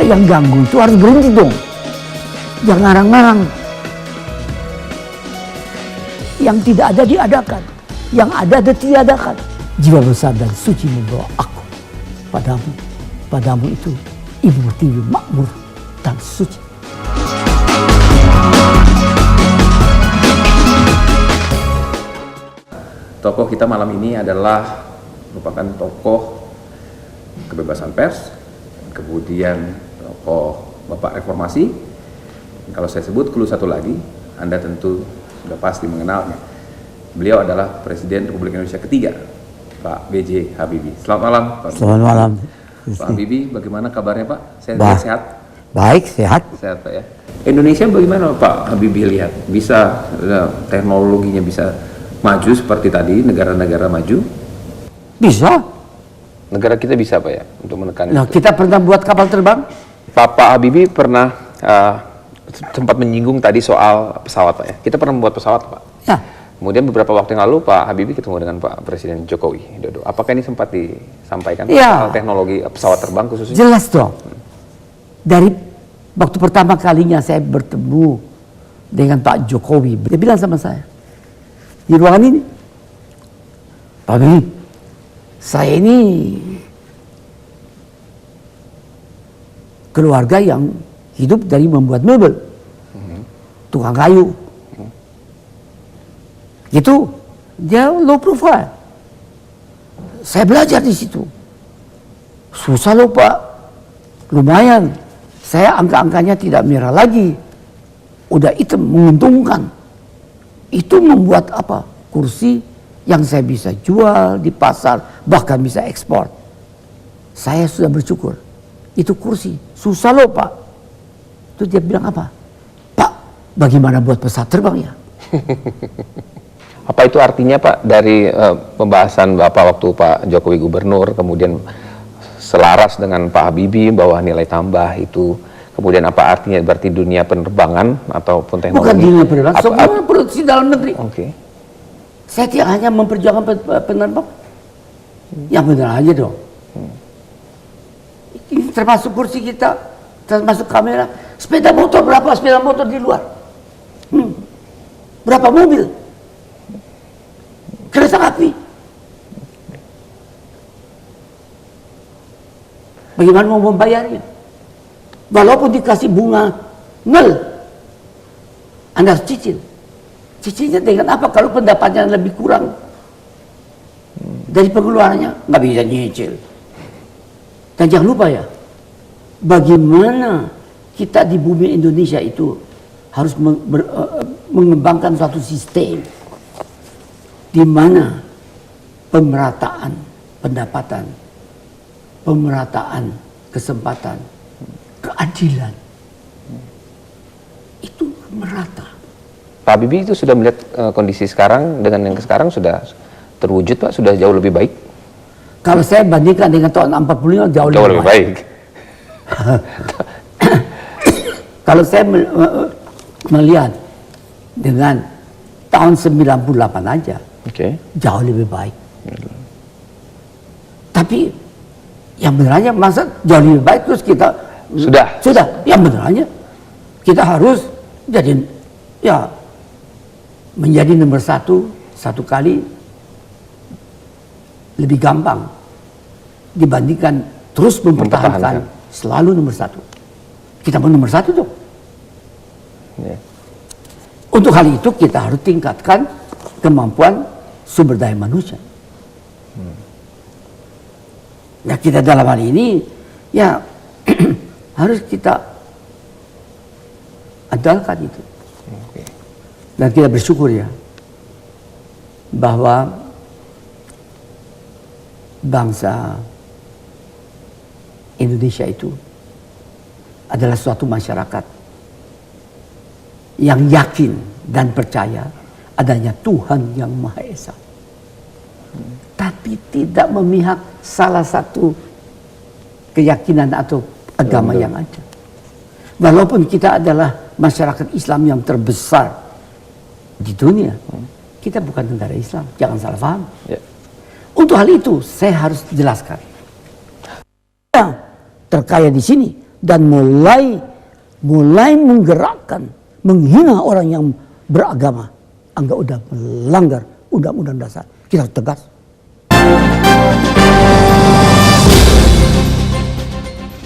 yang ganggu itu harus berhenti dong. Jangan ngarang-ngarang. Yang tidak ada diadakan, yang ada ditiadakan. Jiwa besar dan suci membawa aku padamu. Padamu itu ibu pertiwi makmur dan suci. Tokoh kita malam ini adalah merupakan tokoh kebebasan pers, kemudian tokoh Bapak Reformasi. Kalau saya sebut clue satu lagi, Anda tentu sudah pasti mengenalnya. Beliau adalah Presiden Republik Indonesia ketiga, Pak B.J. Habibie. Selamat malam, Pak. Selamat malam. Pak Habibie, bagaimana kabarnya, Pak? Sehat? Baik, sehat. Sehat, Pak ya. Indonesia bagaimana, Pak Habibie lihat? Bisa teknologinya bisa maju seperti tadi negara-negara maju? Bisa. Negara kita bisa, Pak ya, untuk menekan Nah, itu. kita pernah buat kapal terbang? Pak Habibie pernah sempat menyinggung tadi soal pesawat, Pak ya. Kita pernah membuat pesawat, Pak. Ya. Kemudian beberapa waktu yang lalu Pak Habibie ketemu dengan Pak Presiden Jokowi Dodo. Apakah ini sempat disampaikan Ya. soal teknologi pesawat terbang khususnya? Jelas dong. Dari waktu pertama kalinya saya bertemu dengan Pak Jokowi, dia bilang sama saya di ruangan ini, Pak Habibie, saya ini keluarga yang hidup dari membuat mebel, tukang kayu. Gitu, dia low profile. Saya belajar di situ. Susah loh Pak, lumayan. Saya angka-angkanya tidak merah lagi. Udah hitam, menguntungkan. Itu membuat apa? Kursi yang saya bisa jual di pasar, bahkan bisa ekspor. Saya sudah bersyukur. Itu kursi, susah loh Pak. Itu dia bilang apa? Pak, bagaimana buat pesawat terbang ya? Apa itu artinya Pak dari pembahasan Bapak waktu Pak Jokowi gubernur, kemudian selaras dengan Pak Habibie bahwa nilai tambah itu, kemudian apa artinya berarti dunia penerbangan ataupun teknologi? Bukan dunia penerbangan, semua produksi dalam negeri. Oke. Saya tidak hanya memperjuangkan penerbang, yang benar aja dong. Ini termasuk kursi kita, termasuk kamera. Sepeda motor, berapa sepeda motor di luar? Berapa mobil? Kereta api. Bagaimana mau membayarnya? Walaupun dikasih bunga 0, Anda harus cicil. Cicilnya dengan apa? Kalau pendapatnya lebih kurang dari pengeluarannya, nggak bisa nyicil. Dan jangan lupa ya, bagaimana kita di bumi Indonesia itu harus mengembangkan suatu sistem di mana pemerataan pendapatan, pemerataan kesempatan, keadilan itu merata. Pak Habibie itu sudah melihat kondisi sekarang dengan yang sekarang sudah terwujud Pak, sudah jauh lebih baik? Kalau saya bandingkan dengan tahun 45 jauh lebih baik. Kalau saya melihat dengan tahun 98 aja, jauh lebih baik. Tapi yang benarnya masa jauh lebih baik terus kita sudah yang benarnya kita harus jadi ya menjadi nomor satu kali lebih gampang dibandingkan terus mempertahankan selalu nomor 1. Kita mau nomor 1 tuh. Untuk hal itu kita harus tingkatkan kemampuan sumber daya manusia. Nah kita dalam hal ini ya harus kita andalkan itu. Dan kita bersyukur ya bahwa bangsa Indonesia itu adalah suatu masyarakat yang yakin dan percaya adanya Tuhan yang Maha Esa. Tapi tidak memihak salah satu keyakinan atau agama yang ada. Walaupun kita adalah masyarakat Islam yang terbesar di dunia, kita bukan negara Islam, jangan salah paham. Untuk hal itu saya harus jelaskan. Yang terkaya di sini dan mulai menggerakkan, menghina orang yang beragama, anggap udah melanggar undang-undang dasar. Kita harus tegas.